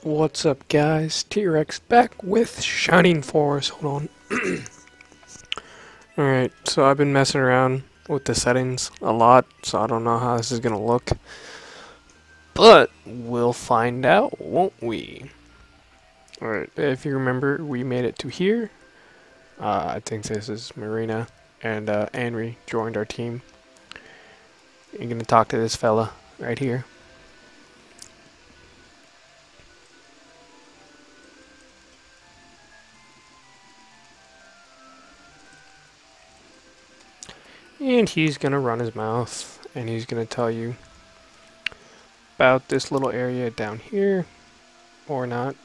What's up, guys? T-Rex back with Shining Force. Hold on. Alright, so I've been messing around with the settings a lot, so I don't know how this is gonna look. But we'll find out, won't we? Alright, if you remember, we made it to here. I think this is Marina, and Henry joined our team. You're gonna talk to this fella right here. And he's gonna run his mouth, and he's gonna tell you about this little area down here, or not.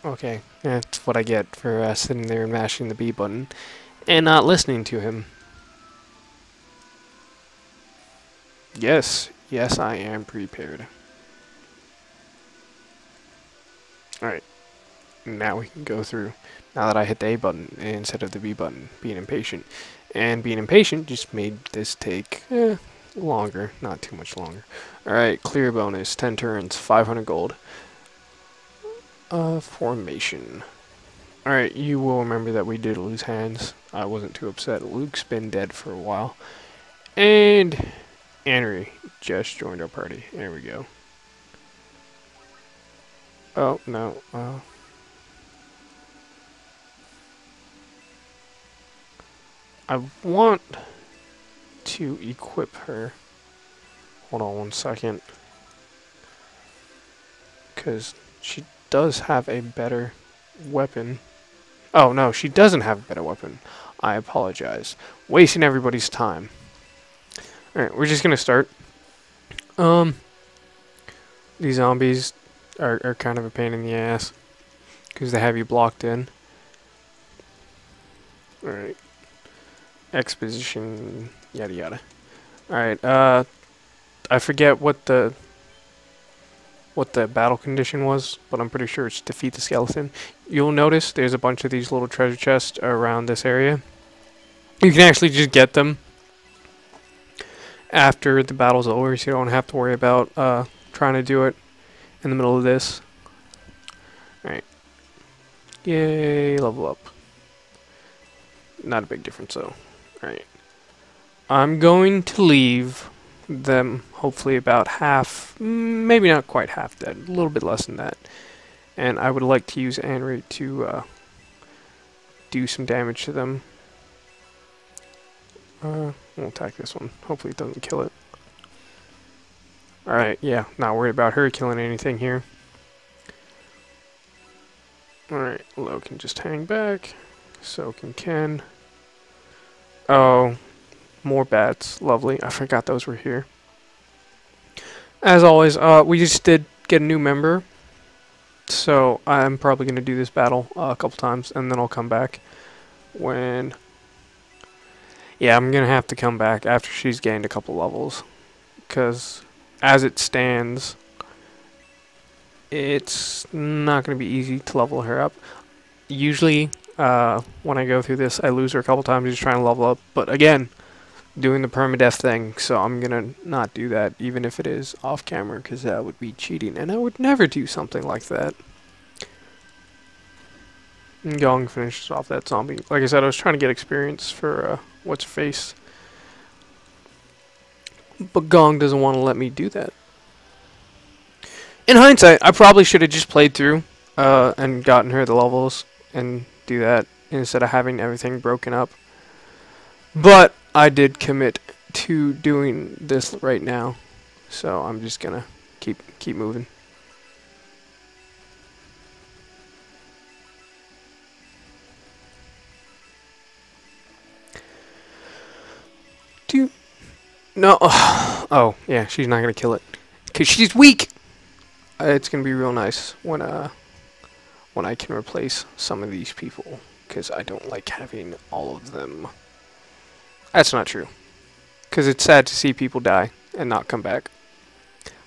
Okay, that's what I get for sitting there and mashing the B button, and not listening to him. Yes, I am prepared. Alright, now we can go through. Now that I hit the A button instead of the B button, being impatient. And being impatient just made this take longer, not too much longer. Alright, clear bonus, 10 turns, 500 gold. Formation. Alright, you will remember that we did lose hands. I wasn't too upset. Luke's been dead for a while. And Henry just joined our party. There we go. Oh, no. I want to equip her. Hold on one second. Because she does have a better weapon. Oh, no, she doesn't have a better weapon. I apologize. Wasting everybody's time. Alright, we're just going to start. These zombies are kind of a pain in the ass. Because they have you blocked in. Alright. Exposition, yada yada. Alright, I forget what the battle condition was, but I'm pretty sure it's defeat the skeleton. You'll notice there's a bunch of these little treasure chests around this area. You can actually just get them after the battle's over, so you don't have to worry about trying to do it in the middle of this. Alright. Yay, level up. Not a big difference though. Alright. I'm going to leave them hopefully about half, maybe not quite half dead, a little bit less than that. And I would like to use Henry to do some damage to them. We'll attack this one. Hopefully it doesn't kill it. Alright, yeah, not worried about her killing anything here. Alright, Lo can just hang back. So can Ken. Oh, more bats. Lovely. I forgot those were here. As always, we just did get a new member. So I'm probably going to do this battle a couple times, and then I'll come back when... Yeah, I'm going to have to come back after she's gained a couple levels. Because as it stands, it's not going to be easy to level her up. Usually... when I go through this, I lose her a couple times just trying to level up. But again, doing the permadeath thing, so I'm gonna not do that, even if it is off camera, because that would be cheating, and I would never do something like that. And Gong finishes off that zombie. Like I said, I was trying to get experience for what's her face, but Gong doesn't want to let me do that. In hindsight, I probably should have just played through and gotten her the levels and do that instead of having everything broken up. But I did commit to doing this right now, so I'm just gonna keep moving. No. Oh yeah, she's not gonna kill it because she's weak. It's gonna be real nice when I can replace some of these people, because I don't like having all of them. That's not true, because it's sad to see people die and not come back.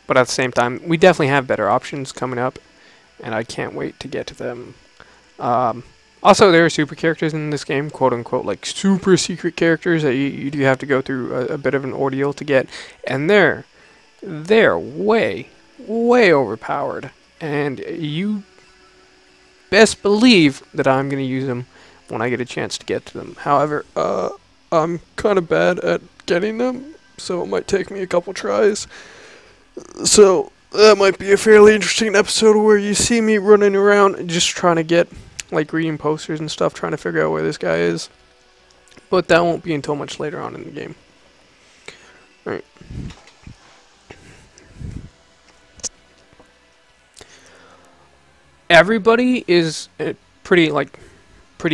But at the same time, we definitely have better options coming up, and I can't wait to get to them. Also, there are super characters in this game, quote-unquote, like super secret characters that you do have to go through a bit of an ordeal to get, and they're way way overpowered, and you best believe that I'm going to use them when I get a chance to get to them. However, I'm kind of bad at getting them, so it might take me a couple tries. So that might be a fairly interesting episode where you see me running around just trying to get, like, reading posters and stuff, trying to figure out where this guy is. But that won't be until much later on in the game. Alright. Everybody is pretty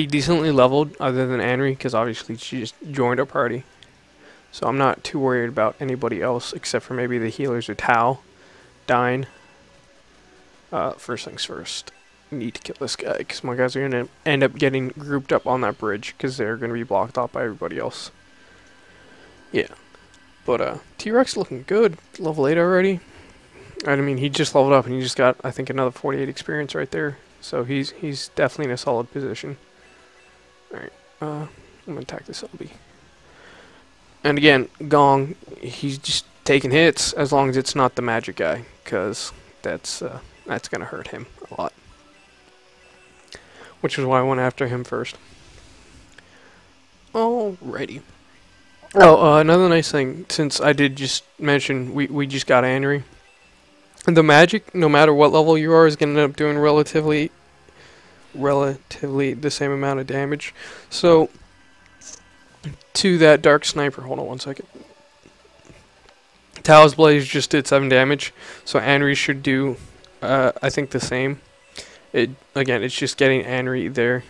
decently leveled, other than Anri, because obviously she just joined our party. So I'm not too worried about anybody else, except for maybe the healers or Tao dying. First things first. Need to kill this guy, because my guys are going to end up getting grouped up on that bridge, because they're going to be blocked off by everybody else. Yeah. But, T-Rex looking good. Level 8 already. I mean, he just leveled up, and he just got, I think, another 48 experience right there. So he's definitely in a solid position. Alright, I'm going to attack this LB. And again, Gong, he's just taking hits, as long as it's not the magic guy, because that's going to hurt him a lot. Which is why I went after him first. Alrighty. Oh, another nice thing, since I did just mention we just got Anri. The magic, no matter what level you are, is going to end up doing relatively the same amount of damage. So, to that Dark Sniper, hold on one second. Tao's Blaze just did 7 damage, so Anri should do, I think, the same. Again, it's just getting Anri there,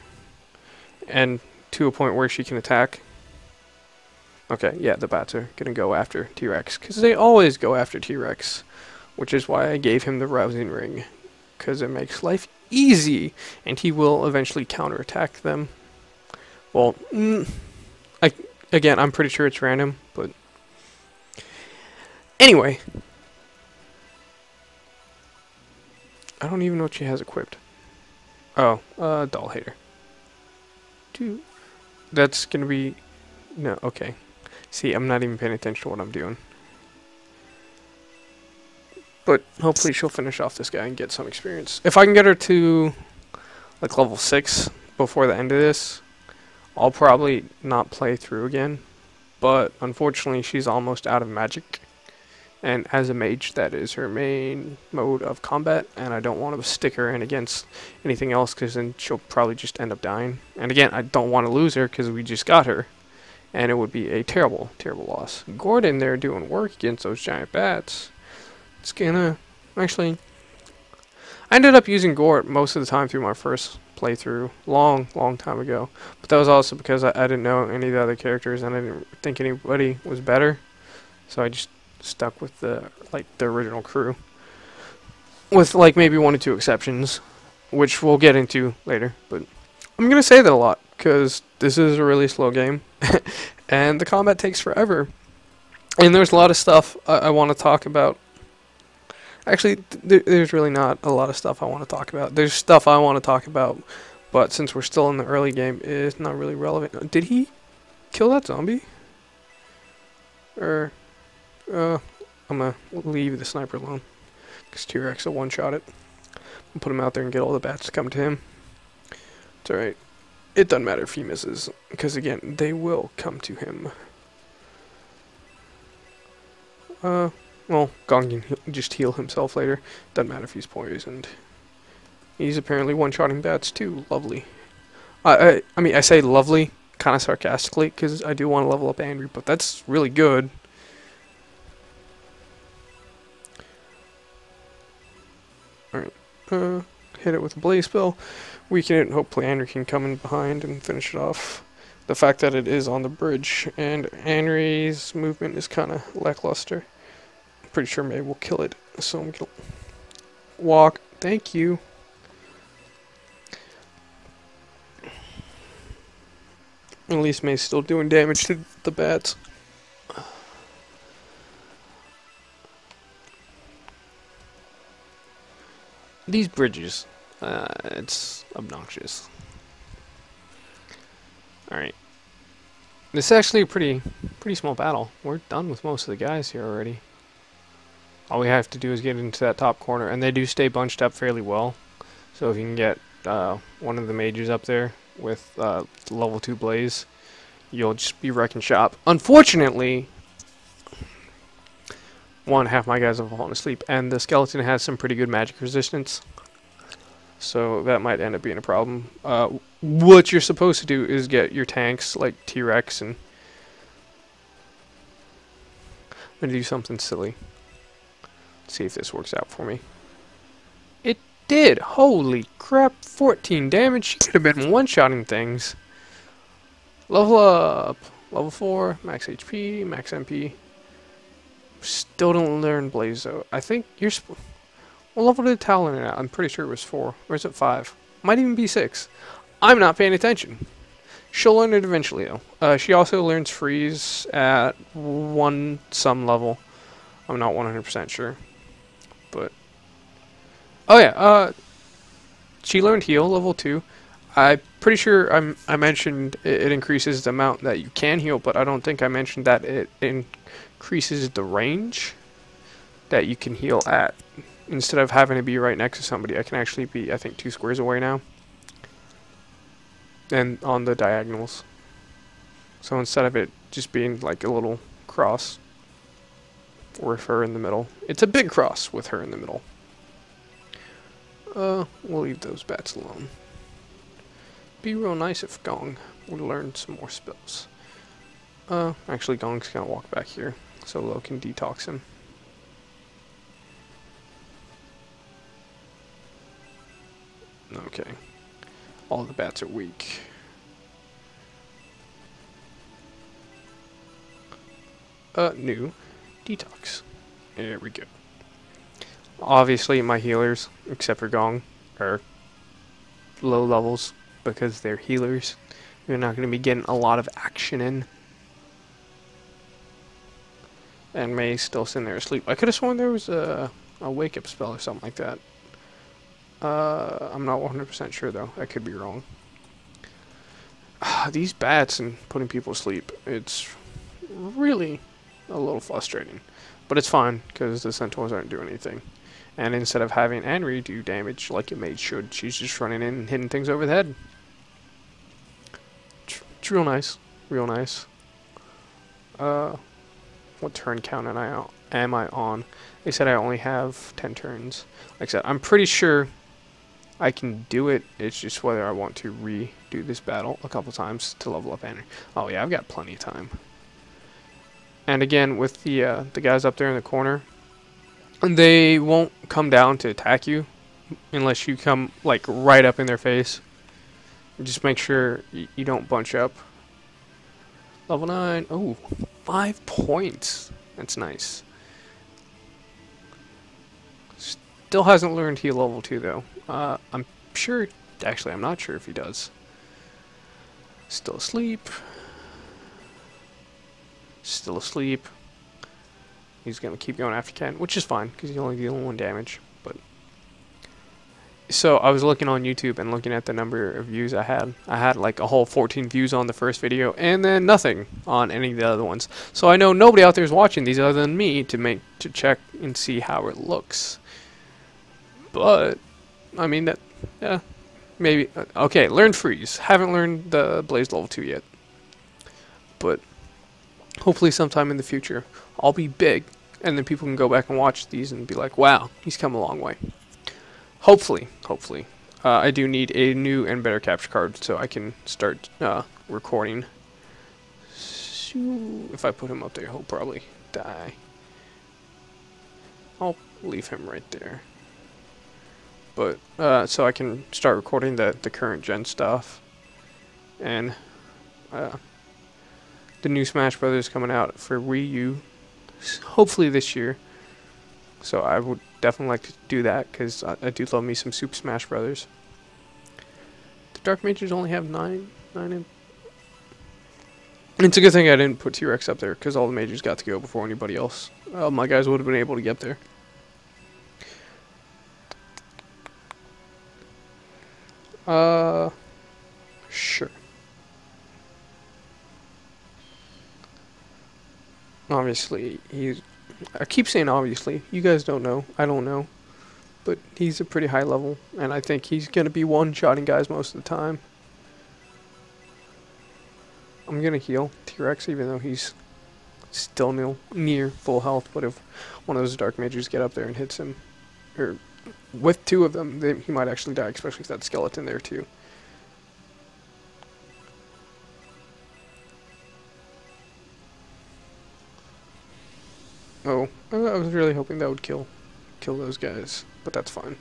and to a point where she can attack. Okay, yeah, the bats are going to go after T-Rex, because they always go after T-Rex, which is why I gave him the Rousing Ring, because it makes life easy, and he will eventually counterattack them. Well, again, I'm pretty sure it's random, but anyway. I don't even know what she has equipped. Oh, Doll Hater. That's gonna be... No, okay. See, I'm not even paying attention to what I'm doing. But hopefully she'll finish off this guy and get some experience. If I can get her to, like, level 6 before the end of this, I'll probably not play through again. But unfortunately, she's almost out of magic. And as a mage, that is her main mode of combat, and I don't want to stick her in against anything else, because then she'll probably just end up dying. And again, I don't want to lose her, because we just got her, and it would be a terrible, terrible loss. Gordon there doing work against those giant bats. It's gonna... Actually, I ended up using Gort most of the time through my first playthrough, long time ago. But that was also because I didn't know any of the other characters, and I didn't think anybody was better. So I just stuck with the original crew, with like maybe 1 or 2 exceptions, which we'll get into later. But I'm gonna say that a lot because this is a really slow game, and the combat takes forever. And there's a lot of stuff I want to talk about. Actually, there's really not a lot of stuff I want to talk about. There's stuff I want to talk about, but since we're still in the early game, it's not really relevant. Did he kill that zombie? Or I'm gonna leave the sniper alone, because T-Rex will one-shot it. I'll put him out there and get all the bats to come to him. It's alright. It doesn't matter if he misses, because again, they will come to him. Well, Gong can just heal himself later. Doesn't matter if he's poisoned. He's apparently one-shotting bats too. Lovely. I mean, I say lovely kind of sarcastically, because I do want to level up Andrew, but that's really good. Alright, hit it with a blaze spell. Weaken it, and hopefully Andrew can come in behind and finish it off. The fact that it is on the bridge, and Andrew's movement is kind of lackluster. I'm pretty sure May will kill it, so I'm gonna walk. Thank you. At least May's still doing damage to the bats. These bridges, it's obnoxious. Alright. This is actually a pretty small battle. We're done with most of the guys here already. All we have to do is get into that top corner, and they do stay bunched up fairly well. So if you can get one of the mages up there with level 2 Blaze, you'll just be wrecking shop. Unfortunately, half my guys have fallen asleep, and the skeleton has some pretty good magic resistance. So that might end up being a problem. What you're supposed to do is get your tanks like T-Rex, and I'm going to do something silly. Let's see if this works out for me. It did! Holy crap, 14 damage. She could have been one-shotting things. Level up! Level 4, max HP, max MP. Still don't learn Blaze though. I think you're what level did Talon at? I'm pretty sure it was 4. Or is it 5? Might even be 6. I'm not paying attention. She'll learn it eventually though. She also learns Freeze at some level. I'm not 100% sure. But oh yeah, she learned Heal level 2. I'm pretty sure I mentioned it increases the amount that you can heal, but I don't think I mentioned that it increases the range that you can heal at. Instead of having to be right next to somebody, I can actually be, I think, 2 squares away now. And on the diagonals. So instead of it just being like a little cross with her in the middle, it's a big cross with her in the middle. We'll leave those bats alone. Be real nice if Gong would learn some more spells. Actually Gong's gonna walk back here so Lo can detox him. Okay. All the bats are weak. New detox. There we go. Obviously my healers, except for Gong, are low levels because they're healers. You're not going to be getting a lot of action in. And May's still sitting there asleep. I could have sworn there was a wake up spell or something like that. I'm not 100% sure though. I could be wrong. These bats and putting people to sleep, it's really a little frustrating. But it's fine, because the centaurs aren't doing anything. And instead of having Anri do damage like a mage should, she's just running in and hitting things over the head. It's real nice. Real nice. What turn count am I on? They said I only have 10 turns. Like I said, I'm pretty sure I can do it. It's just whether I want to redo this battle a couple times to level up Anri. Oh yeah, I've got plenty of time. And again, with the guys up there in the corner, they won't come down to attack you unless you come like right up in their face. Just make sure you don't bunch up. Level 9. Oh, 5 points. That's nice. Still hasn't learned heal level 2 though. I'm sure, actually I'm not sure if he does. Still asleep. Still asleep. He's gonna keep going after Ken, which is fine because he's only dealing 1 damage. But so I was looking on YouTube and looking at the number of views I had. I had like a whole 14 views on the first video, and then nothing on any of the other ones. So I know nobody out there is watching these other than me to check and see how it looks. But I mean that, yeah, maybe. Okay, learn Freeze. Haven't learned the Blaze level 2 yet, but hopefully sometime in the future I'll be big, and then people can go back and watch these and be like, wow, he's come a long way. Hopefully. I do need a new and better capture card so I can start recording. So if I put him up there, he'll probably die. I'll leave him right there. But so I can start recording the current gen stuff, and the new Smash Brothers coming out for Wii U, hopefully this year. So I would definitely like to do that because I do love me some Super Smash Brothers. The Dark Mages only have 9 in. It's a good thing I didn't put T-Rex up there because all the mages got to go before anybody else. My guys would have been able to get there. Sure. Obviously, he's I keep saying obviously. You guys don't know. I don't know. But he's a pretty high level, and I think he's going to be one-shotting guys most of the time. I'm going to heal T-Rex even though he's still near full health, but if one of those dark mages get up there and hits him, or with two of them, he might actually die, especially if that skeleton there too. Oh, I was really hoping that would kill those guys, but that's fine.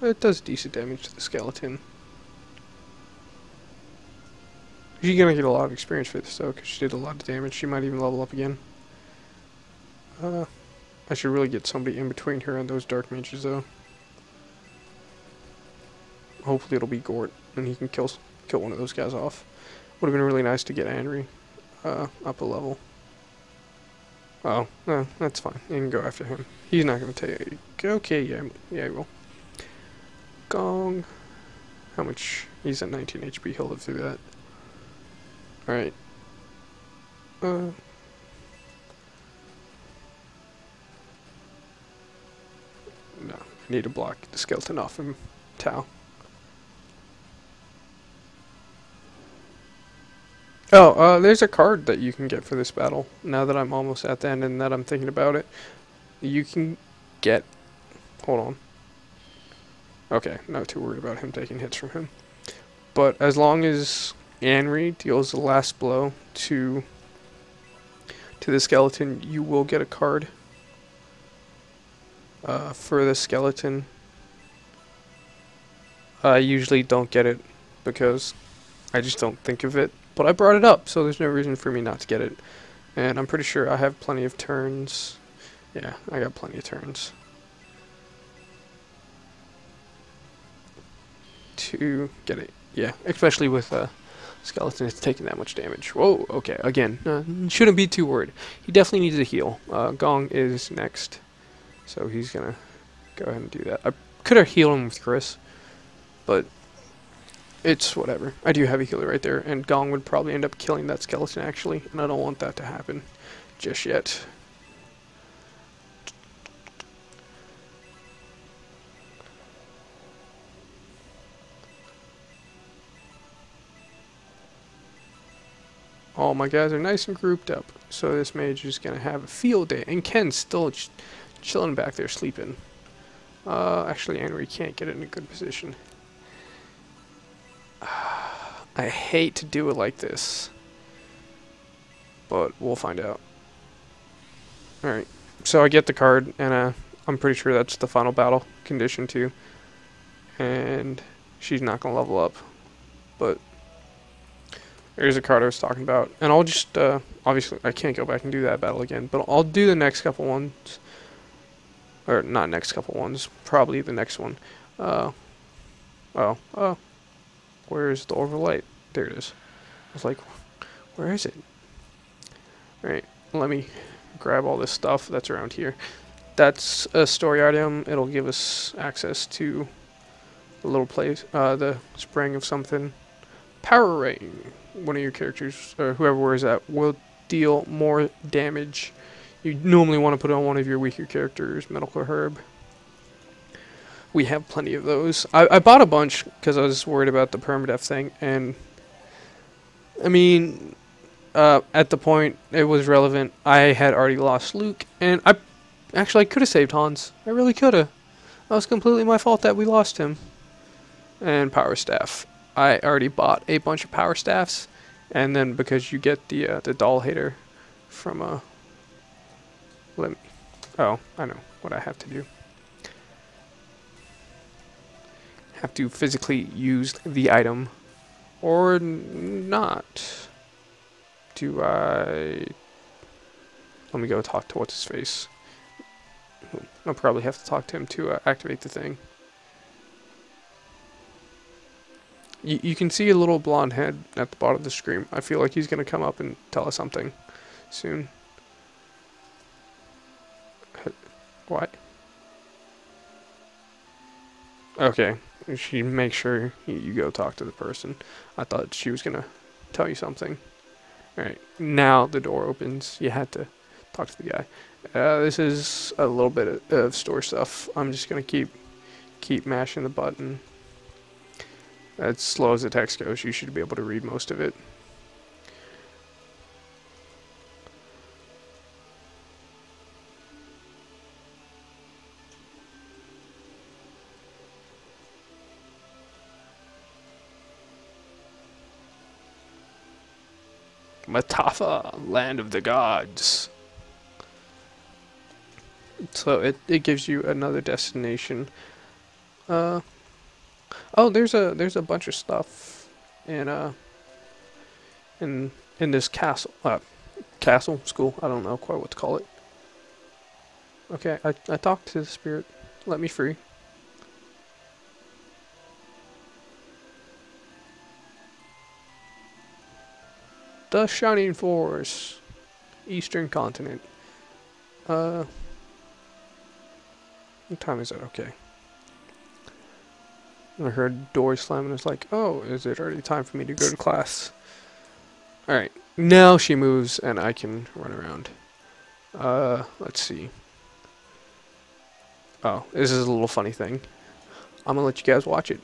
It does decent damage to the skeleton. She's gonna get a lot of experience for this though, because she did a lot of damage. She might even level up again. I should really get somebody in between her and those dark mages though. Hopefully it'll be Gort, and he can kill one of those guys off. Would have been really nice to get Anri up a level. Oh, no, that's fine. You can go after him. He's not gonna take. Okay, yeah, he will. Gong. How much? He's at 19 HP. He'll live through that. Alright. No, I need to block the skeleton off him. Tau. Oh, there's a card that you can get for this battle. Now that I'm almost at the end and that I'm thinking about it, you can get. Hold on. Okay, not too worried about him taking hits from him. But as long as Anri deals the last blow to the skeleton, you will get a card for the skeleton. I usually don't get it because I just don't think of it. But I brought it up, so there's no reason for me not to get it. And I'm pretty sure I have plenty of turns. Yeah, I got plenty of turns to get it. Yeah, especially with skeleton, it's taking that much damage. Whoa, okay, again, shouldn't be too worried. He definitely needs a heal. Gong is next, so he's gonna go ahead and do that. I could have healed him with Chris, but it's whatever. I do have a healer right there, and Gong would probably end up killing that skeleton actually, and I don't want that to happen just yet. All my guys are nice and grouped up, so this mage is gonna have a field day, and Ken's still chilling back there sleeping. Actually, Anri can't get in a good position. I hate to do it like this, but we'll find out. Alright, so I get the card, and I'm pretty sure that's the final battle condition too. And she's not going to level up, but there's a card I was talking about. And I'll just, obviously I can't go back and do that battle again, but I'll do the next couple ones. Or not next couple ones, probably the next one. Where's the overlight? There it is. I was like, where is it? Alright, let me grab all this stuff that's around here. That's a story item. It'll give us access to a little place, the spring of something. Power Ring. One of your characters, or whoever wears that, will deal more damage. You normally want to put it on one of your weaker characters, Medical Herb. We have plenty of those. I bought a bunch because I was worried about the permadeath thing, and I mean, at the point it was relevant, I had already lost Luke, and I could have saved Hans. I really could have. That was completely my fault that we lost him. And Power Staff. I already bought a bunch of Power Staffs, and then because you get the Doll Hater from oh, I know what I have to do. Have to physically use the item or not. Do I... Let me go talk to what's his face. I'll probably have to talk to him to activate the thing. You can see a little blonde head at the bottom of the screen. I feel like he's going to come up and tell us something soon. What? Okay. She make sure you go talk to the person. I thought she was going to tell you something. Alright, now the door opens. You had to talk to the guy. This is a little bit of store stuff. I'm just gonna keep mashing the button. As slow as the text goes, you should be able to read most of it. Matafa, land of the gods. So it gives you another destination. Oh, there's a bunch of stuff in in this castle school. I don't know quite what to call it. Okay, I talked to the spirit. Let me free. The Shining Force, Eastern Continent. What time is it? Okay. I heard doors slam and it's like, oh, is it already time for me to go to class? Alright, now she moves and I can run around. Let's see. Oh, this is a little funny thing. I'm gonna let you guys watch it.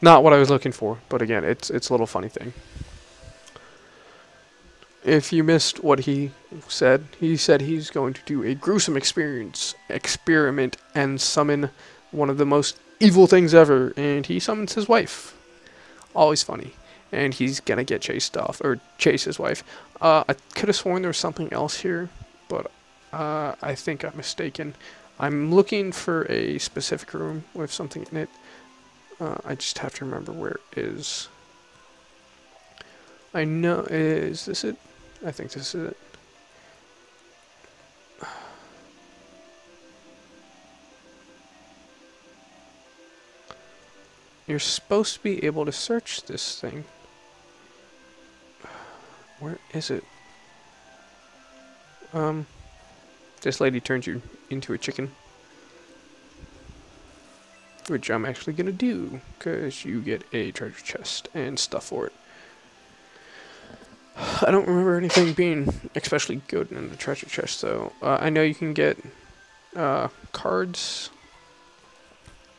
Not what I was looking for, but again, it's a little funny thing. If you missed what he said he's going to do a gruesome experiment and summon one of the most evil things ever, and he summons his wife. Always funny. And he's gonna get chased off, or chase his wife. I could have sworn there was something else here, but I think I'm mistaken. I'm looking for a specific room with something in it. I just have to remember where it is. I know, is this it? I think this is it. You're supposed to be able to search this thing. Where is it? This lady turns you into a chicken. Which I'm actually gonna do, because you get a treasure chest and stuff for it. I don't remember anything being especially good in the treasure chest, though. I know you can get cards.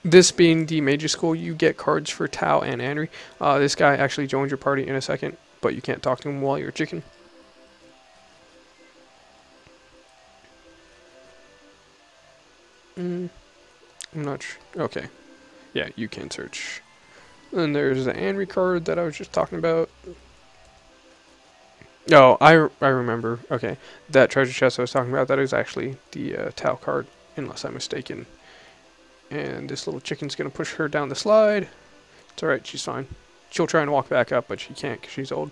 This being the major school, you get cards for Tao and Anri. This guy actually joins your party in a second, but you can't talk to him while you're a chicken. I'm not sure. Okay. Yeah, you can search. And there's the Anri card that I was just talking about. Oh, I remember. Okay. That treasure chest I was talking about, that is actually the Tao card, unless I'm mistaken. And this little chicken's going to push her down the slide. It's alright, she's fine. She'll try and walk back up, but she can't because she's old.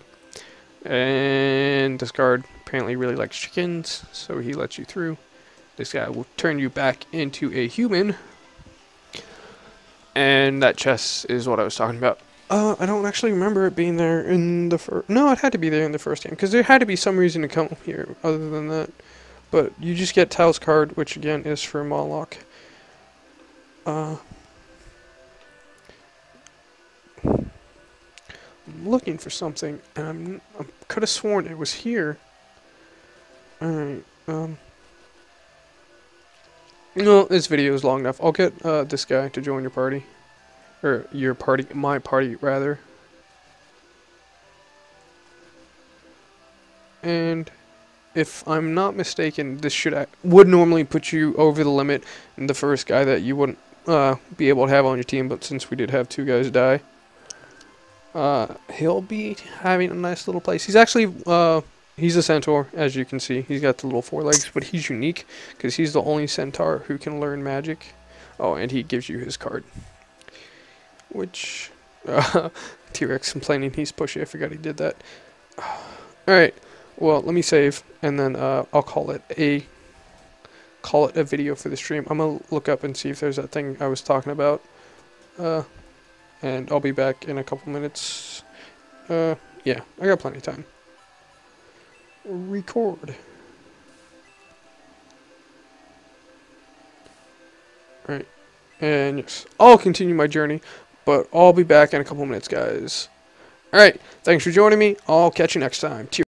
And this guard apparently really likes chickens, so he lets you through. This guy will turn you back into a human. And that chest is what I was talking about. I don't actually remember it being there in the first... No, it had to be there in the first game, because there had to be some reason to come here other than that. But you just get Tao's card, which again is for Moloch. I'm looking for something, and I could have sworn it was here. Alright, no, this video is long enough. I'll get this guy to join your party. Or your party, my party, rather. And if I'm not mistaken, this would normally put you over the limit, and the first guy that you wouldn't be able to have on your team, but since we did have 2 guys die, he'll be having a nice little place. He's actually, he's a centaur, as you can see. He's got the little 4 legs, but he's unique, because he's the only centaur who can learn magic. Oh, and he gives you his card. Which, T-Rex complaining he's pushy, I forgot he did that. Alright, well, let me save, and then I'll call it a video for the stream. I'm gonna look up and see if there's that thing I was talking about. And I'll be back in a couple minutes. Yeah, I got plenty of time. Record. Alright, and yes, I'll continue my journey. But I'll be back in a couple minutes, guys. Alright, thanks for joining me. I'll catch you next time. Cheers.